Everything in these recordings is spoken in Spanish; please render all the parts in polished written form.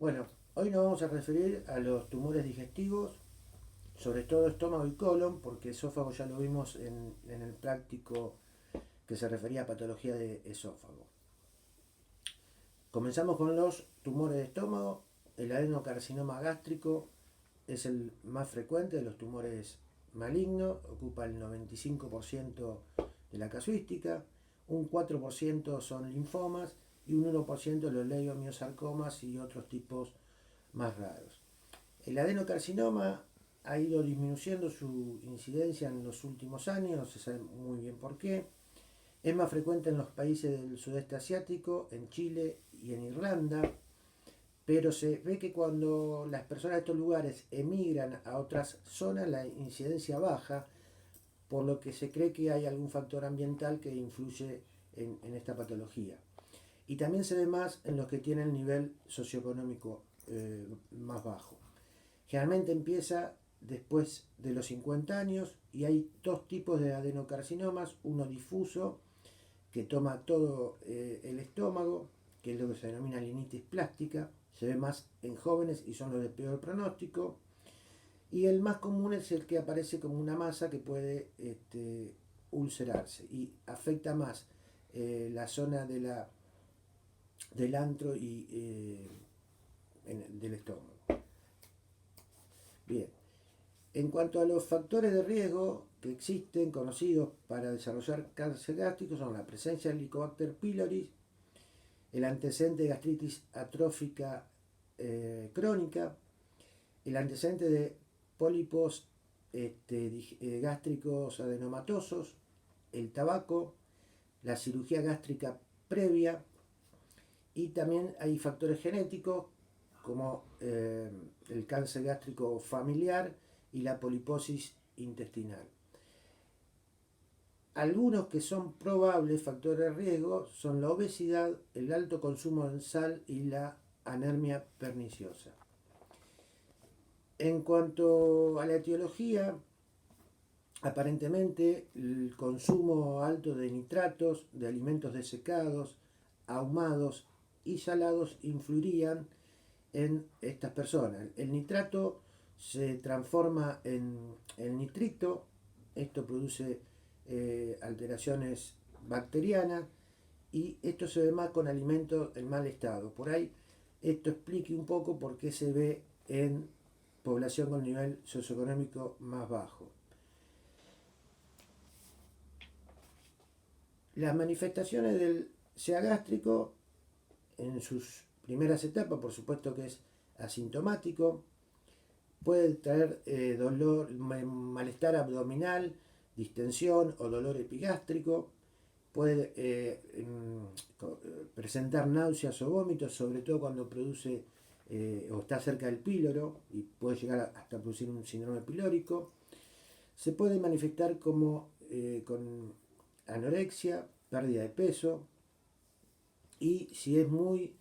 Bueno, hoy nos vamos a referir a los tumores digestivos, sobre todo estómago y colon, porque esófago ya lo vimos en el práctico que se refería a patología de esófago. Comenzamos con los tumores de estómago. El adenocarcinoma gástrico es el más frecuente de los tumores malignos, ocupa el 95% de la casuística, un 4% son linfomas y un 1% los leiomiosarcomas y otros tipos más raros. El adenocarcinoma ha ido disminuyendo su incidencia en los últimos años, no se sabe muy bien por qué. Es más frecuente en los países del sudeste asiático, en Chile y en Irlanda, pero se ve que cuando las personas de estos lugares emigran a otras zonas la incidencia baja, por lo que se cree que hay algún factor ambiental que influye en esta patología. Y también se ve más en los que tienen nivel socioeconómico más bajo. Generalmente empieza después de los 50 años y hay dos tipos de adenocarcinomas, uno difuso que toma todo el estómago, que es lo que se denomina linitis plástica, se ve más en jóvenes y son los de peor pronóstico, y el más común es el que aparece como una masa que puede ulcerarse y afecta más la zona del antro y del estómago. Bien, en cuanto a los factores de riesgo que existen conocidos para desarrollar cáncer gástrico son la presencia de Helicobacter pylori, el antecedente de gastritis atrófica crónica, el antecedente de pólipos gástricos adenomatosos, el tabaco, la cirugía gástrica previa y también hay factores genéticos como el cáncer gástrico familiar y la poliposis intestinal. Algunos que son probables factores de riesgo son la obesidad, el alto consumo de sal y la anemia perniciosa. En cuanto a la etiología, aparentemente el consumo alto de nitratos, de alimentos desecados, ahumados y salados influirían en estas personas. El nitrato se transforma en el nitrito, esto produce alteraciones bacterianas y esto se ve más con alimentos en mal estado. Por ahí esto explique un poco por qué se ve en población con nivel socioeconómico más bajo. Las manifestaciones del SEA gástrico en sus primeras etapas, por supuesto que es asintomático, puede traer dolor, malestar abdominal, distensión o dolor epigástrico, puede presentar náuseas o vómitos, sobre todo cuando produce o está cerca del píloro y puede llegar hasta producir un síndrome pilórico. Se puede manifestar como con anorexia, pérdida de peso y si es muy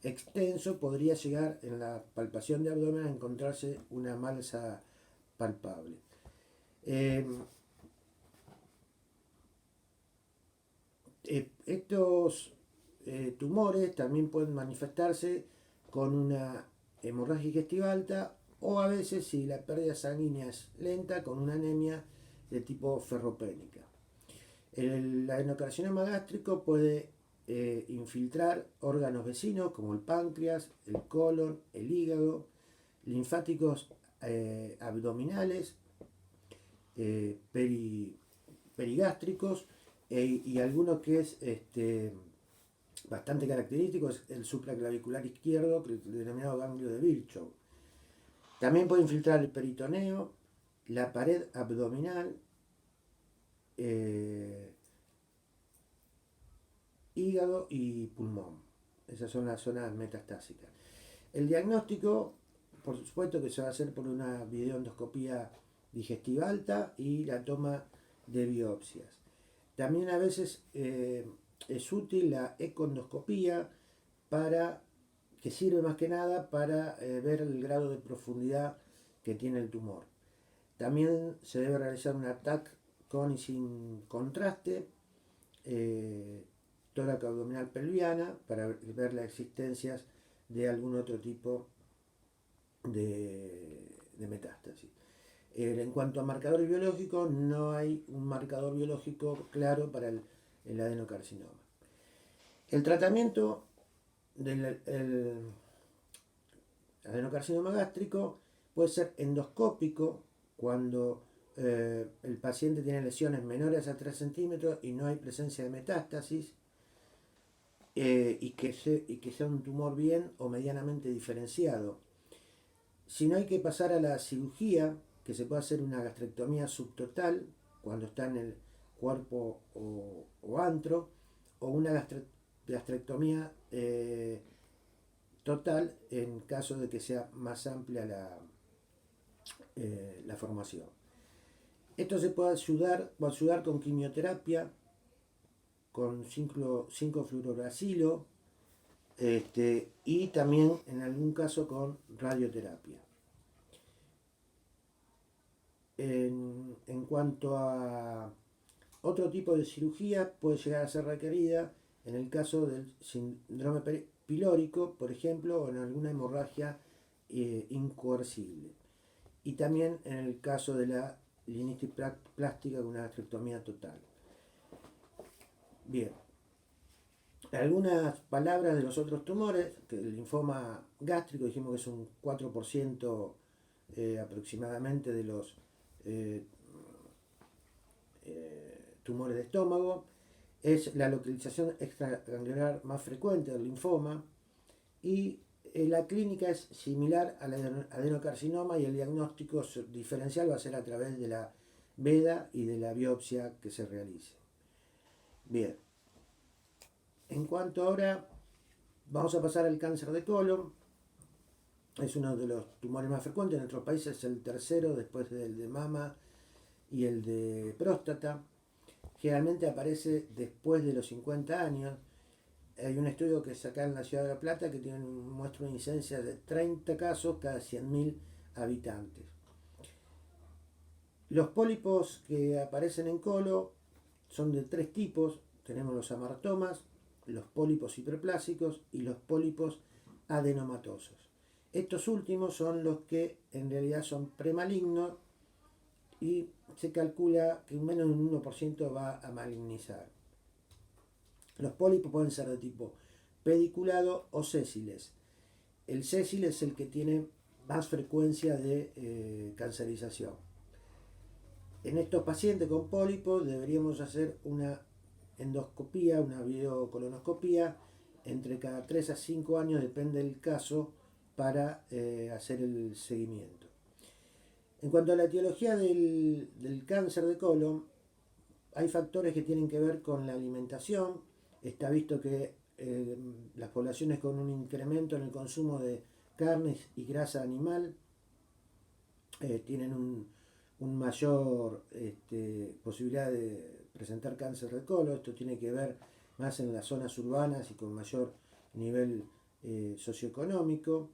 extenso podría llegar en la palpación de abdomen a encontrarse una masa palpable. Estos tumores también pueden manifestarse con una hemorragia digestiva alta o a veces, si la pérdida sanguínea es lenta, con una anemia de tipo ferropénica. El adenocarcinoma gástrico puede infiltrar órganos vecinos como el páncreas, el colon, el hígado, linfáticos abdominales, perigástricos y alguno que es bastante característico es el supraclavicular izquierdo, denominado ganglio de Virchow. También puede infiltrar el peritoneo, la pared abdominal, hígado y pulmón. Esas son las zonas metastásicas. El diagnóstico, por supuesto que se va a hacer por una videoendoscopía digestiva alta y la toma de biopsias. También a veces es útil la ecoendoscopía que sirve más que nada para ver el grado de profundidad que tiene el tumor. También se debe realizar un TAC con y sin contraste, tórax abdominal pelviana, para ver las existencias de algún otro tipo de metástasis. En cuanto a marcadores biológicos, no hay un marcador biológico claro para el adenocarcinoma. El tratamiento del adenocarcinoma gástrico puede ser endoscópico cuando el paciente tiene lesiones menores a 3 centímetros y no hay presencia de metástasis, y que sea un tumor bien o medianamente diferenciado. Si no, hay que pasar a la cirugía, que se puede hacer una gastrectomía subtotal cuando está en el cuerpo o antro, o una gastrectomía total en caso de que sea más amplia la formación. Esto se puede ayudar con quimioterapia, con 5-fluoruracilo, y también en algún caso con radioterapia. En cuanto a otro tipo de cirugía, puede llegar a ser requerida en el caso del síndrome pilórico, por ejemplo, o en alguna hemorragia incoercible. Y también en el caso de la linitis plástica con una gastrectomía total. Bien. Algunas palabras de los otros tumores, que el linfoma gástrico dijimos que es un 4% aproximadamente de los tumores de estómago. Es la localización extragangliar más frecuente del linfoma, y la clínica es similar al adenocarcinoma, y el diagnóstico diferencial va a ser a través de la veda y de la biopsia que se realice. Bien. En cuanto ahora, vamos a pasar al cáncer de colon. Es uno de los tumores más frecuentes en nuestro país, es el tercero después del de mama y el de próstata. Generalmente aparece después de los 50 años. Hay un estudio que saca en la Ciudad de La Plata que muestra una incidencia de 30 casos cada 100.000 habitantes. Los pólipos que aparecen en colon son de 3 tipos. Tenemos los amartomas, los pólipos hiperplásicos y los pólipos adenomatosos. Estos últimos son los que en realidad son premalignos, y se calcula que menos de un 1% va a malignizar. Los pólipos pueden ser de tipo pediculado o sésiles. El sésil es el que tiene más frecuencia de cancerización. En estos pacientes con pólipos deberíamos hacer una endoscopía, una videocolonoscopía, entre cada 3 a 5 años, depende del caso, para hacer el seguimiento. En cuanto a la etiología del cáncer de colon, hay factores que tienen que ver con la alimentación. Está visto que las poblaciones con un incremento en el consumo de carnes y grasa animal tienen un mayor posibilidad de presentar cáncer de colon. Esto tiene que ver más en las zonas urbanas y con mayor nivel socioeconómico,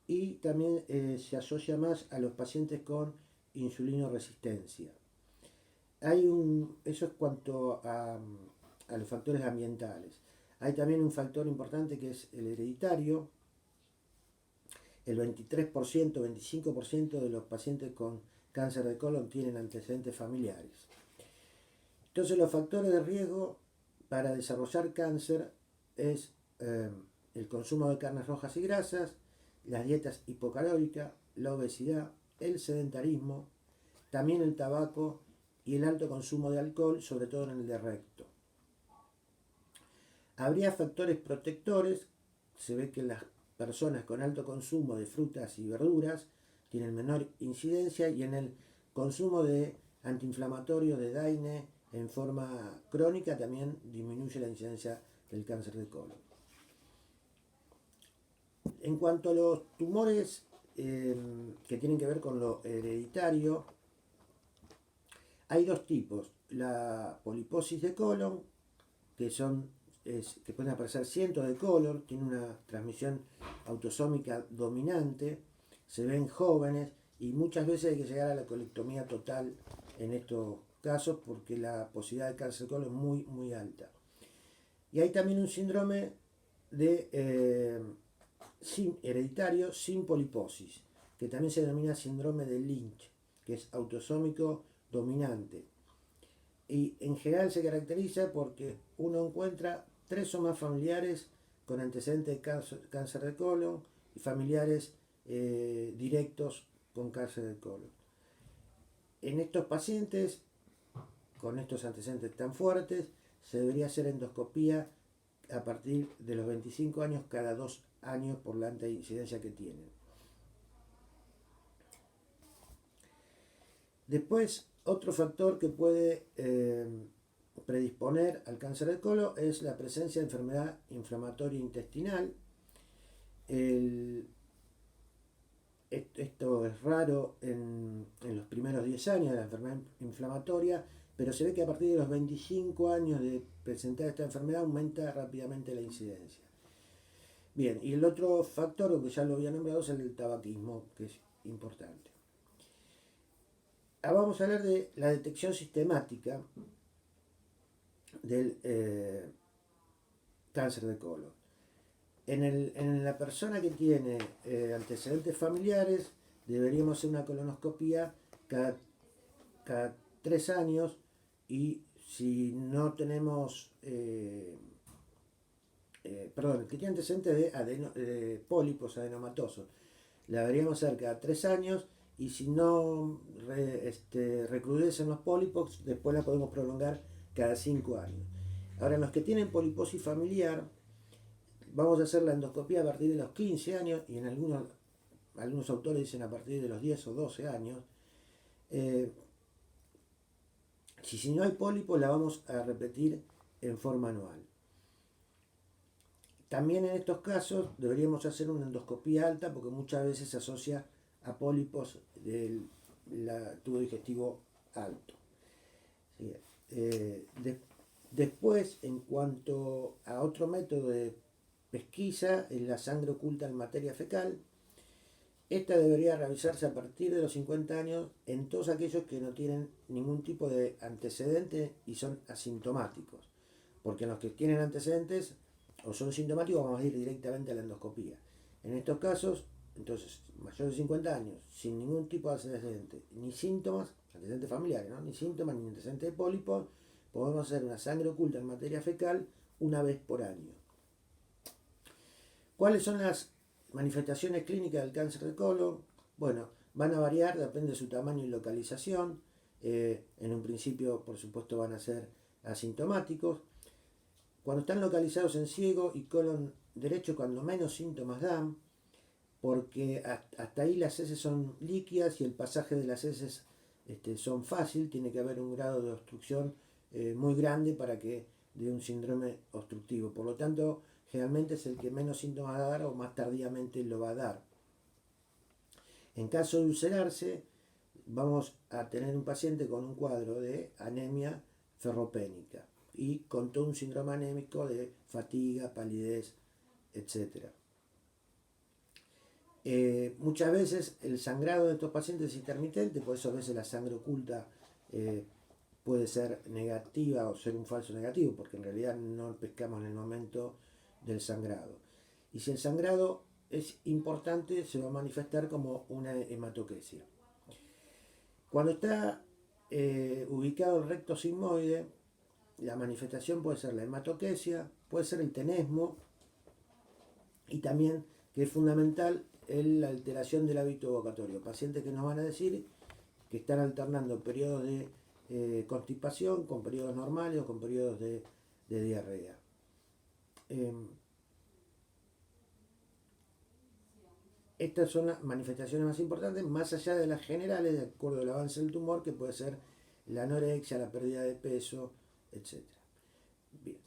y también se asocia más a los pacientes con insulinoresistencia. Eso es cuanto a los factores ambientales. Hay también un factor importante que es el hereditario. El 23%, 25% de los pacientes con cáncer de colon tienen antecedentes familiares. Entonces, los factores de riesgo para desarrollar cáncer es el consumo de carnes rojas y grasas, las dietas hipocalóricas, la obesidad, el sedentarismo, también el tabaco y el alto consumo de alcohol, sobre todo en el de recto. Habría factores protectores. Se ve que las personas con alto consumo de frutas y verduras tienen menor incidencia, y en el consumo de antiinflamatorios de DAINE en forma crónica también disminuye la incidencia del cáncer de colon. En cuanto a los tumores que tienen que ver con lo hereditario, hay 2 tipos. La poliposis de colon, que pueden aparecer cientos de colon, tiene una transmisión autosómica dominante, se ven jóvenes, y muchas veces hay que llegar a la colectomía total en estos casos porque la posibilidad de cáncer de colon es muy, muy alta. Y hay también un síndrome de hereditario sin poliposis, que también se denomina síndrome de Lynch, que es autosómico dominante. Y en general se caracteriza porque uno encuentra 3 o más familiares con antecedentes de cáncer de colon y familiares directos con cáncer de colon. En estos pacientes con estos antecedentes tan fuertes se debería hacer endoscopía a partir de los 25 años cada 2 años por la alta incidencia que tienen. Después, otro factor que puede predisponer al cáncer de colon es la presencia de enfermedad inflamatoria intestinal. Esto es raro en los primeros 10 años de la enfermedad inflamatoria, pero se ve que a partir de los 25 años de presentar esta enfermedad aumenta rápidamente la incidencia. Bien, y el otro factor, que ya lo había nombrado, es el tabaquismo, que es importante. Ahora vamos a hablar de la detección sistemática del cáncer de colon. En la persona que tiene antecedentes familiares, deberíamos hacer una colonoscopia cada 3 años, y si no tenemos, el que tiene antecedentes de pólipos adenomatosos, la deberíamos hacer cada 3 años, y si no recrudecen los pólipos, después la podemos prolongar cada 5 años. Ahora, en los que tienen poliposis familiar, vamos a hacer la endoscopia a partir de los 15 años, y en algunos autores dicen a partir de los 10 o 12 años. Si no hay pólipos, la vamos a repetir en forma anual. También en estos casos deberíamos hacer una endoscopia alta, porque muchas veces se asocia a pólipos del tubo digestivo alto. ¿Sí? Después, en cuanto a otro método de pesquisa, es la sangre oculta en materia fecal. Esta debería realizarse a partir de los 50 años en todos aquellos que no tienen ningún tipo de antecedente y son asintomáticos. Porque en los que tienen antecedentes o son sintomáticos, vamos a ir directamente a la endoscopía. En estos casos, entonces, mayores de 50 años, sin ningún tipo de antecedente, ni síntomas, antecedentes familiares, ¿no? Ni síntomas ni antecedentes de pólipos, podemos hacer una sangre oculta en materia fecal una vez por año. ¿Cuáles son las manifestaciones clínicas del cáncer de colon? Bueno, van a variar, depende de su tamaño y localización. En un principio, por supuesto, van a ser asintomáticos. Cuando están localizados en ciego y colon derecho, cuando menos síntomas dan, porque hasta ahí las heces son líquidas y el pasaje de las heces son fácil. Tiene que haber un grado de obstrucción muy grande para que dé un síndrome obstructivo. Por lo tanto, generalmente es el que menos síntomas va a dar o más tardíamente lo va a dar. En caso de ulcerarse, vamos a tener un paciente con un cuadro de anemia ferropénica y con todo un síndrome anémico de fatiga, palidez, etc. Muchas veces el sangrado de estos pacientes es intermitente, por eso a veces la sangre oculta puede ser negativa o ser un falso negativo, porque en realidad no pescamos en el momento del sangrado. Y si el sangrado es importante, se va a manifestar como una hematoquesia. Cuando está ubicado el recto sigmoide, la manifestación puede ser la hematoquesia, puede ser el tenesmo, y también, que es fundamental, la alteración del hábito evocatorio. Pacientes que nos van a decir que están alternando periodos de constipación con periodos normales o con periodos de diarrea. Estas son las manifestaciones más importantes, más allá de las generales, de acuerdo al avance del tumor, que puede ser la anorexia, la pérdida de peso, etc. Bien.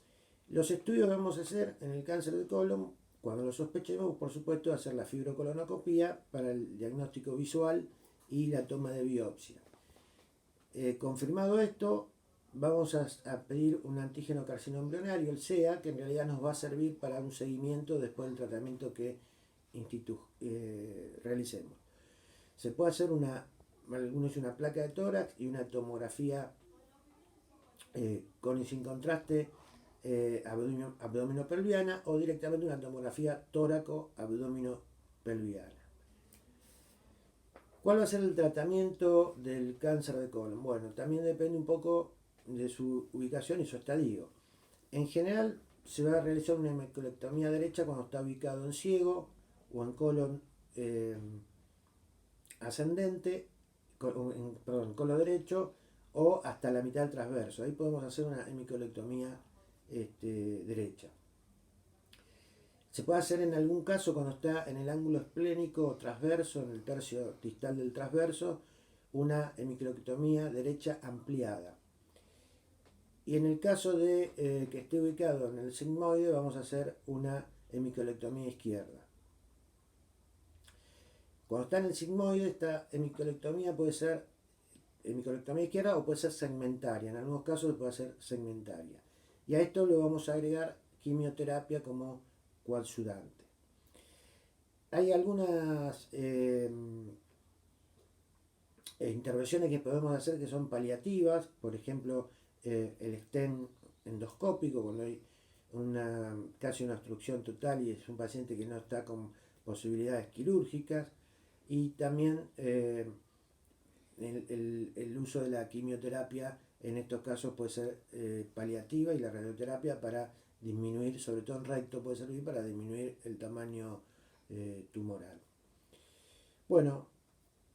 Los estudios que vamos a hacer en el cáncer de colon, cuando lo sospechemos, por supuesto, hacer la fibrocolonoscopía para el diagnóstico visual y la toma de biopsia. Confirmado esto, vamos a pedir un antígeno carcinoma embrionario, el CEA, que en realidad nos va a servir para un seguimiento después del tratamiento que realicemos. Se puede hacer una placa de tórax y una tomografía con y sin contraste abdominopelviana o directamente una tomografía tóraco-abdominopelviana. ¿Cuál va a ser el tratamiento del cáncer de colon? Bueno, también depende un poco de su ubicación y su estadio. En general se va a realizar una hemicolectomía derecha cuando está ubicado en ciego o en colon ascendente, colon derecho o hasta la mitad del transverso. Ahí podemos hacer una hemicolectomía derecha. Se puede hacer en algún caso cuando está en el ángulo esplénico transverso, en el tercio distal del transverso, una hemicolectomía derecha ampliada. Y en el caso de que esté ubicado en el sigmoide, vamos a hacer una hemicolectomía izquierda. Cuando está en el sigmoide, esta hemicolectomía puede ser hemicolectomía izquierda o puede ser segmentaria. En algunos casos puede ser segmentaria. Y a esto le vamos a agregar quimioterapia como coadjuvante. Hay algunas intervenciones que podemos hacer que son paliativas, por ejemplo, el stent endoscópico, cuando hay casi una obstrucción total y es un paciente que no está con posibilidades quirúrgicas, y también el uso de la quimioterapia en estos casos puede ser paliativa, y la radioterapia para disminuir, sobre todo en recto puede servir para disminuir el tamaño tumoral. Bueno,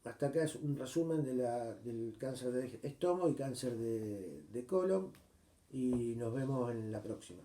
hasta acá es un resumen del cáncer de estómago y cáncer de colon, y nos vemos en la próxima.